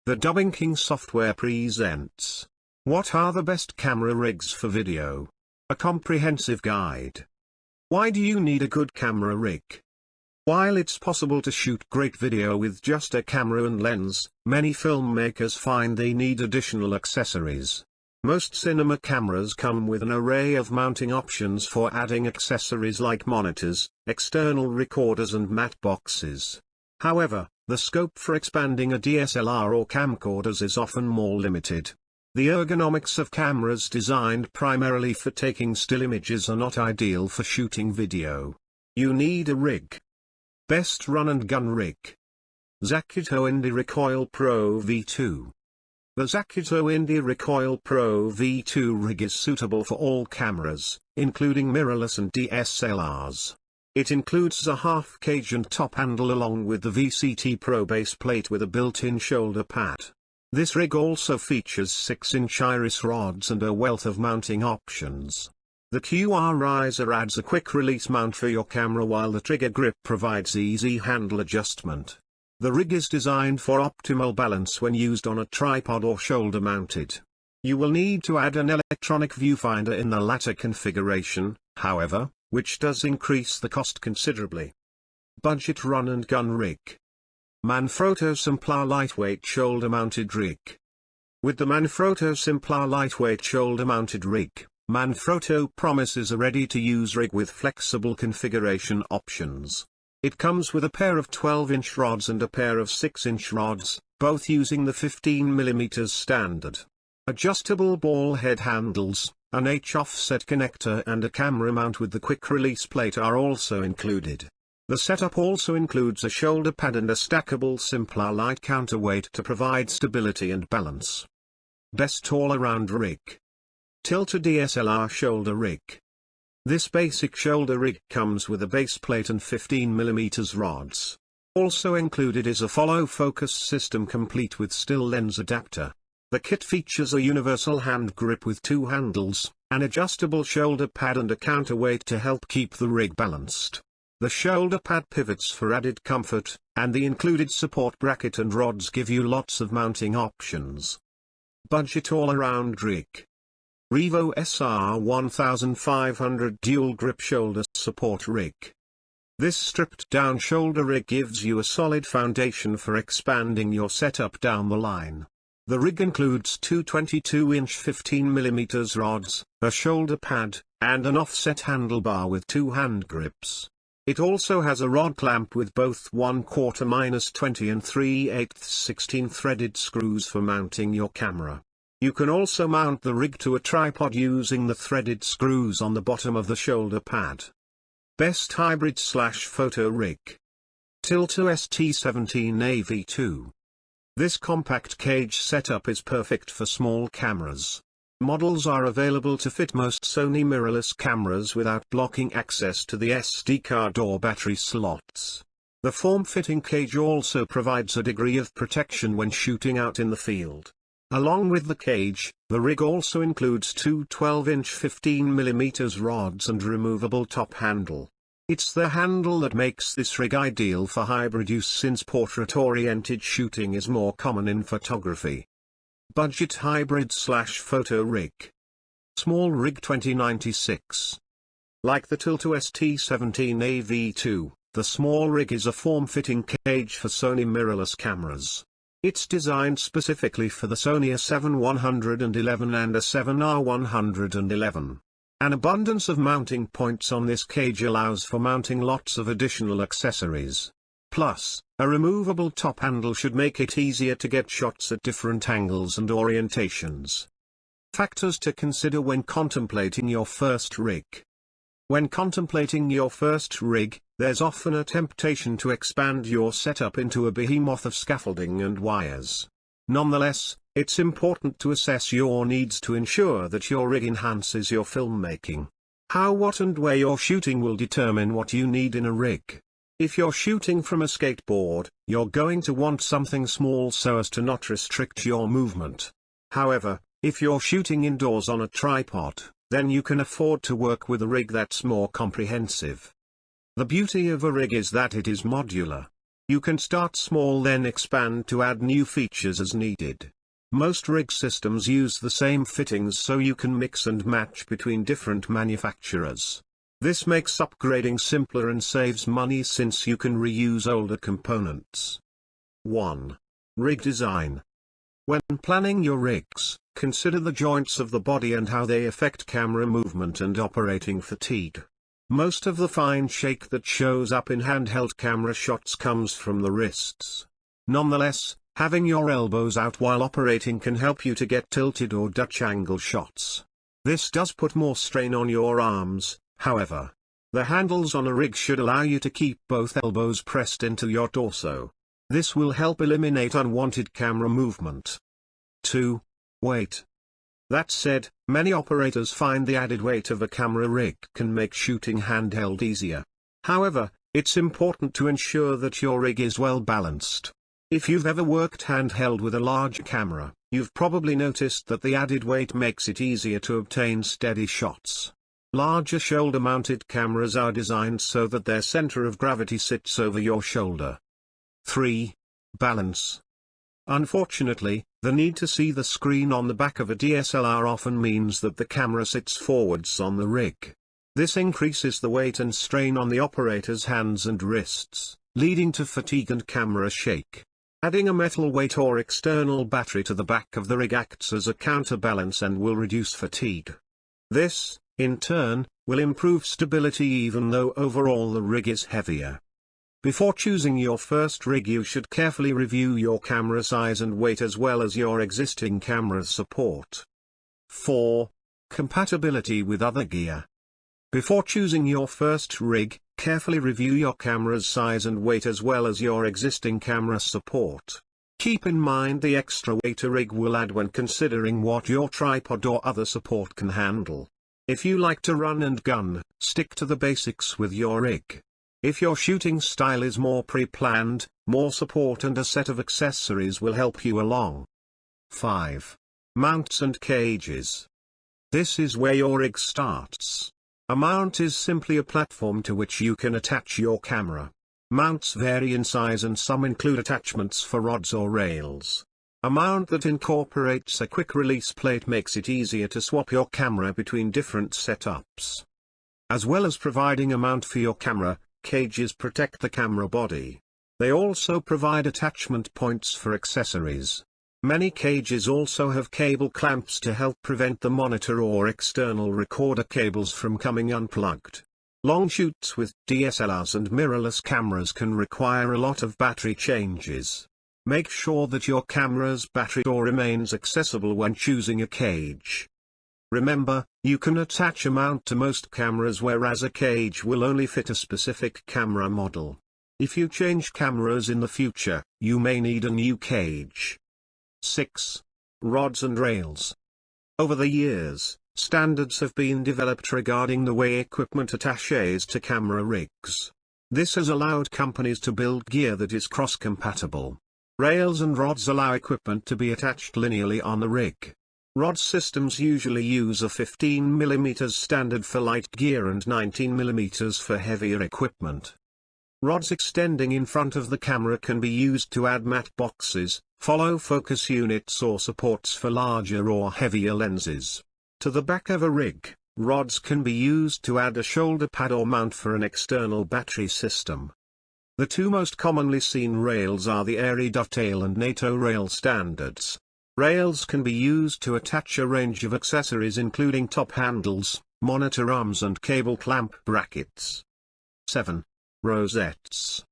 The Dubbing King software presents What are the best camera rigs for video? A comprehensive guide. Why do you need a good camera rig? While it's possible to shoot great video with just a camera and lens, many filmmakers find they need additional accessories. Most cinema cameras come with an array of mounting options for adding accessories like monitors, external recorders and matte boxes. However, the scope for expanding a DSLR or camcorders is often more limited. The ergonomics of cameras designed primarily for taking still images are not ideal for shooting video. You need a rig. Best run and gun rig. Zakito Indie Recoil Pro V2. The Zakito Indie Recoil Pro V2 rig is suitable for all cameras, including mirrorless and DSLRs. It includes a half cage and top handle along with the VCT Pro base plate with a built-in shoulder pad. This rig also features 6-inch iris rods and a wealth of mounting options. The QR riser adds a quick release mount for your camera while the trigger grip provides easy handle adjustment. The rig is designed for optimal balance when used on a tripod or shoulder mounted. You will need to add an electronic viewfinder in the latter configuration, however, which does increase the cost considerably. Budget run and gun rig. Manfrotto Simplar Lightweight Shoulder Mounted Rig. With the Manfrotto Simplar Lightweight Shoulder Mounted Rig, Manfrotto promises a ready-to-use rig with flexible configuration options. It comes with a pair of 12-inch rods and a pair of 6-inch rods, both using the 15mm standard. Adjustable ball head handles, an H-offset connector and a camera mount with the quick release plate are also included. The setup also includes a shoulder pad and a stackable Simplar light counterweight to provide stability and balance. Best all-around rig. Tilta DSLR Shoulder Rig. This basic shoulder rig comes with a base plate and 15mm rods. Also included is a follow focus system complete with still lens adapter. The kit features a universal hand grip with 2 handles, an adjustable shoulder pad and a counterweight to help keep the rig balanced. The shoulder pad pivots for added comfort, and the included support bracket and rods give you lots of mounting options. Budget all-around rig. Revo SR 1500 Dual Grip Shoulder Support Rig. This stripped-down shoulder rig gives you a solid foundation for expanding your setup down the line. The rig includes 2 22-inch 15mm rods, a shoulder pad, and an offset handlebar with 2 hand grips. It also has a rod clamp with both 1/4-20 and 3/8 16 threaded screws for mounting your camera. You can also mount the rig to a tripod using the threaded screws on the bottom of the shoulder pad. Best hybrid/photo rig. Tilta ST17AV2. This compact cage setup is perfect for small cameras. Models are available to fit most Sony mirrorless cameras without blocking access to the SD card or battery slots. The form-fitting cage also provides a degree of protection when shooting out in the field. Along with the cage, the rig also includes 2 12-inch 15mm rods and removable top handle. It's the handle that makes this rig ideal for hybrid use since portrait-oriented shooting is more common in photography. Budget hybrid/photo rig. Small Rig 2096. Like the Tilta ST17AV2, the small rig is a form-fitting cage for Sony mirrorless cameras. It's designed specifically for the Sony A7-111 and A7R111. An abundance of mounting points on this cage allows for mounting lots of additional accessories. Plus, a removable top handle should make it easier to get shots at different angles and orientations. Factors to consider when contemplating your first rig. When contemplating your first rig, there's often a temptation to expand your setup into a behemoth of scaffolding and wires. Nonetheless, it's important to assess your needs to ensure that your rig enhances your filmmaking. How, what and where you're shooting will determine what you need in a rig. If you're shooting from a skateboard, you're going to want something small so as to not restrict your movement. However, if you're shooting indoors on a tripod, then you can afford to work with a rig that's more comprehensive. The beauty of a rig is that it is modular. You can start small then expand to add new features as needed. Most rig systems use the same fittings so you can mix and match between different manufacturers. This makes upgrading simpler and saves money since you can reuse older components. 1. Rig design. When planning your rigs, consider the joints of the body and how they affect camera movement and operating fatigue. Most of the fine shake that shows up in handheld camera shots comes from the wrists. Nonetheless, having your elbows out while operating can help you to get tilted or Dutch angle shots. This does put more strain on your arms, however. The handles on a rig should allow you to keep both elbows pressed into your torso. This will help eliminate unwanted camera movement. 2. Weight. That said, many operators find the added weight of a camera rig can make shooting handheld easier. However, it's important to ensure that your rig is well balanced. If you've ever worked handheld with a large camera, you've probably noticed that the added weight makes it easier to obtain steady shots. Larger shoulder-mounted cameras are designed so that their center of gravity sits over your shoulder. 3. Balance. Unfortunately, the need to see the screen on the back of a DSLR often means that the camera sits forwards on the rig. This increases the weight and strain on the operator's hands and wrists, leading to fatigue and camera shake. Adding a metal weight or external battery to the back of the rig acts as a counterbalance and will reduce fatigue. This, in turn, will improve stability even though overall the rig is heavier. Before choosing your first rig, you should carefully review your camera size and weight as well as your existing camera support. 4. Compatibility with other gear. Before choosing your first rig, carefully review your camera's size and weight as well as your existing camera support. Keep in mind the extra weight a rig will add when considering what your tripod or other support can handle. If you like to run and gun, stick to the basics with your rig. If your shooting style is more pre-planned, more support and a set of accessories will help you along. 5. Mounts and cages. This is where your rig starts. A mount is simply a platform to which you can attach your camera. Mounts vary in size and some include attachments for rods or rails. A mount that incorporates a quick-release plate makes it easier to swap your camera between different setups. As well as providing a mount for your camera, cages protect the camera body. They also provide attachment points for accessories. Many cages also have cable clamps to help prevent the monitor or external recorder cables from coming unplugged. Long shoots with DSLRs and mirrorless cameras can require a lot of battery changes. Make sure that your camera's battery door remains accessible when choosing a cage. Remember, you can attach a mount to most cameras whereas a cage will only fit a specific camera model. If you change cameras in the future, you may need a new cage. 6. Rods and rails. Over the years, standards have been developed regarding the way equipment attaches to camera rigs. This has allowed companies to build gear that is cross-compatible. Rails and rods allow equipment to be attached linearly on the rig. Rod systems usually use a 15 mm standard for light gear and 19 mm for heavier equipment. Rods extending in front of the camera can be used to add matte boxes, follow focus units or supports for larger or heavier lenses. To the back of a rig, rods can be used to add a shoulder pad or mount for an external battery system. The two most commonly seen rails are the ARRI dovetail and NATO rail standards. Rails can be used to attach a range of accessories including top handles, monitor arms and cable clamp brackets. 7. Rosettes.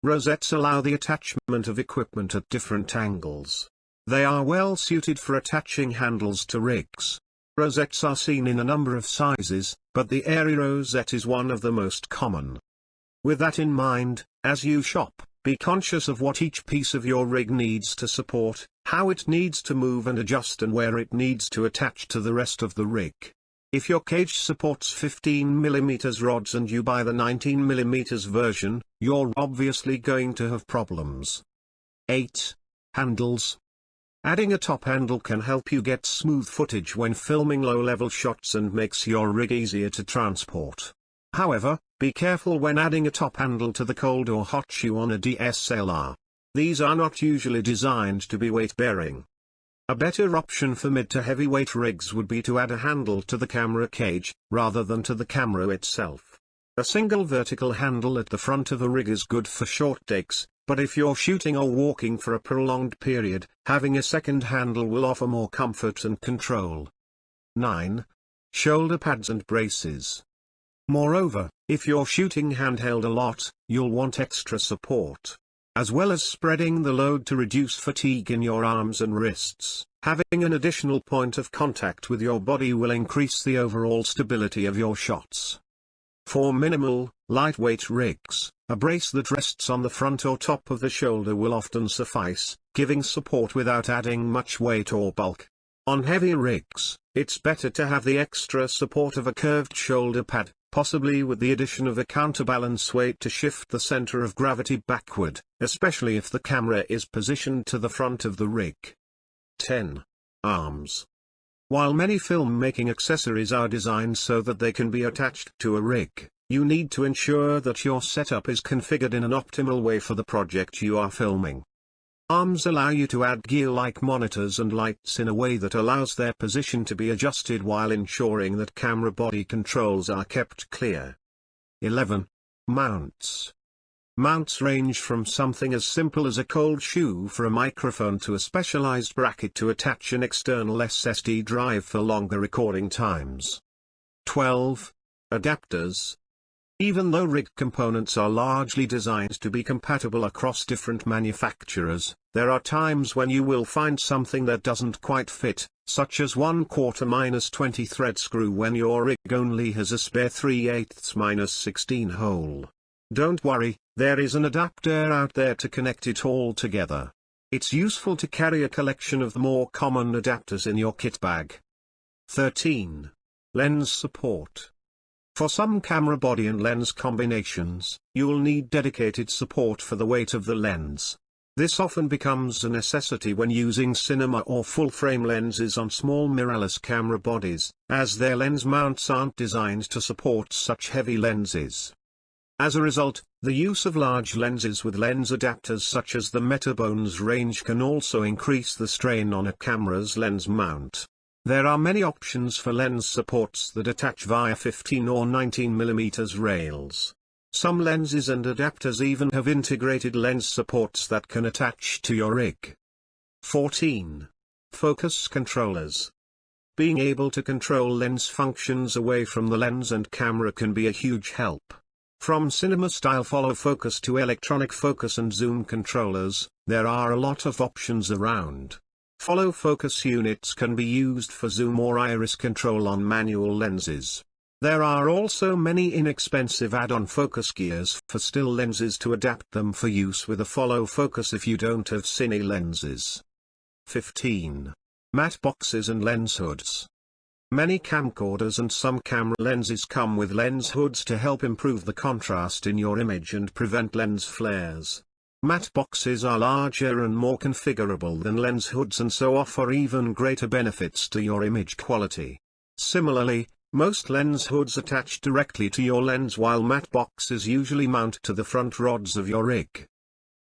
Rosettes allow the attachment of equipment at different angles. They are well suited for attaching handles to rigs. Rosettes are seen in a number of sizes, but the ARRI rosette is one of the most common. With that in mind, as you shop, be conscious of what each piece of your rig needs to support, how it needs to move and adjust and where it needs to attach to the rest of the rig. If your cage supports 15 mm rods and you buy the 19 mm version, you're obviously going to have problems. 8. Handles. Adding a top handle can help you get smooth footage when filming low-level shots and makes your rig easier to transport. However, be careful when adding a top handle to the cold or hot shoe on a DSLR. These are not usually designed to be weight-bearing. A better option for mid to heavyweight rigs would be to add a handle to the camera cage, rather than to the camera itself. A single vertical handle at the front of a rig is good for short takes, but if you're shooting or walking for a prolonged period, having a second handle will offer more comfort and control. 9. Shoulder pads and braces. Moreover, if you're shooting handheld a lot, you'll want extra support. As well as spreading the load to reduce fatigue in your arms and wrists, having an additional point of contact with your body will increase the overall stability of your shots. For minimal, lightweight rigs, a brace that rests on the front or top of the shoulder will often suffice, giving support without adding much weight or bulk. On heavy rigs, it's better to have the extra support of a curved shoulder pad, possibly with the addition of a counterbalance weight to shift the center of gravity backward, especially if the camera is positioned to the front of the rig. 10. Arms. While many filmmaking accessories are designed so that they can be attached to a rig, you need to ensure that your setup is configured in an optimal way for the project you are filming. Arms allow you to add gear like monitors and lights in a way that allows their position to be adjusted while ensuring that camera body controls are kept clear. 11. Mounts. Mounts range from something as simple as a cold shoe for a microphone to a specialized bracket to attach an external SSD drive for longer recording times. 12. Adapters. Even though rig components are largely designed to be compatible across different manufacturers, there are times when you will find something that doesn't quite fit, such as 1/4 - 20 thread screw when your rig only has a spare 3/8 - 16 hole. Don't worry, there is an adapter out there to connect it all together. It's useful to carry a collection of the more common adapters in your kit bag. 13. Lens support. For some camera body and lens combinations, you'll need dedicated support for the weight of the lens. This often becomes a necessity when using cinema or full-frame lenses on small mirrorless camera bodies, as their lens mounts aren't designed to support such heavy lenses. As a result, the use of large lenses with lens adapters such as the Metabones range can also increase the strain on a camera's lens mount. There are many options for lens supports that attach via 15 or 19 mm rails. Some lenses and adapters even have integrated lens supports that can attach to your rig. 14. Focus controllers. Being able to control lens functions away from the lens and camera can be a huge help. From cinema-style follow focus to electronic focus and zoom controllers, there are a lot of options around. Follow focus units can be used for zoom or iris control on manual lenses. There are also many inexpensive add-on focus gears for still lenses to adapt them for use with a follow focus if you don't have cine lenses. 15. Matte boxes and lens hoods. Many camcorders and some camera lenses come with lens hoods to help improve the contrast in your image and prevent lens flares. Matte boxes are larger and more configurable than lens hoods and so offer even greater benefits to your image quality. Similarly, most lens hoods attach directly to your lens while matte boxes usually mount to the front rods of your rig.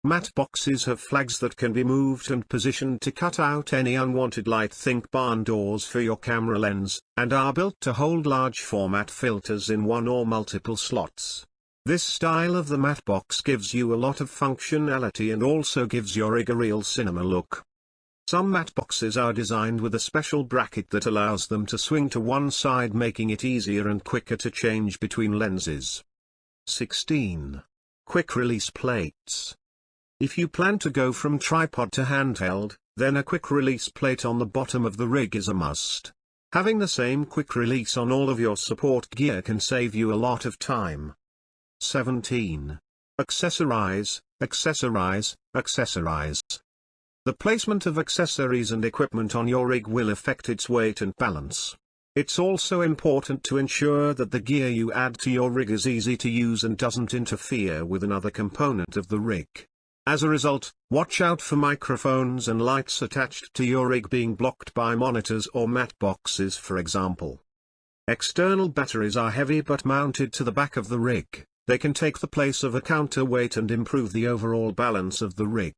Matte boxes have flags that can be moved and positioned to cut out any unwanted light, think barn doors for your camera lens, and are built to hold large format filters in one or multiple slots. This style of the matte box gives you a lot of functionality and also gives your rig a real cinema look. Some matte boxes are designed with a special bracket that allows them to swing to one side, making it easier and quicker to change between lenses. 16. Quick release plates. If you plan to go from tripod to handheld, then a quick release plate on the bottom of the rig is a must. Having the same quick release on all of your support gear can save you a lot of time. 17. Accessorize, accessorize, accessorize. The placement of accessories and equipment on your rig will affect its weight and balance. It's also important to ensure that the gear you add to your rig is easy to use and doesn't interfere with another component of the rig. As a result, watch out for microphones and lights attached to your rig being blocked by monitors or matte boxes, for example. External batteries are heavy but mounted to the back of the rig. They can take the place of a counterweight and improve the overall balance of the rig.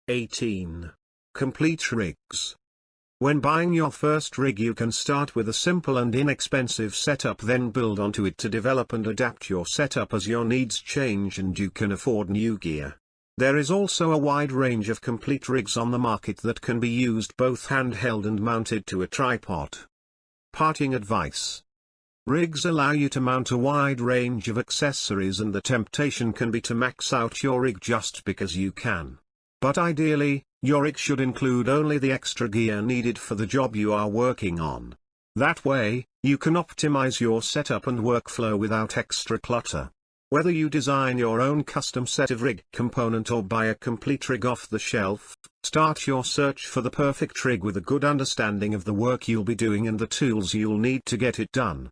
18. Complete rigs. When buying your first rig, you can start with a simple and inexpensive setup, then build onto it to develop and adapt your setup as your needs change and you can afford new gear. There is also a wide range of complete rigs on the market that can be used both handheld and mounted to a tripod. Parting advice. Rigs allow you to mount a wide range of accessories and the temptation can be to max out your rig just because you can. But ideally, your rig should include only the extra gear needed for the job you are working on. That way, you can optimize your setup and workflow without extra clutter. Whether you design your own custom set of rig component or buy a complete rig off the shelf, start your search for the perfect rig with a good understanding of the work you'll be doing and the tools you'll need to get it done.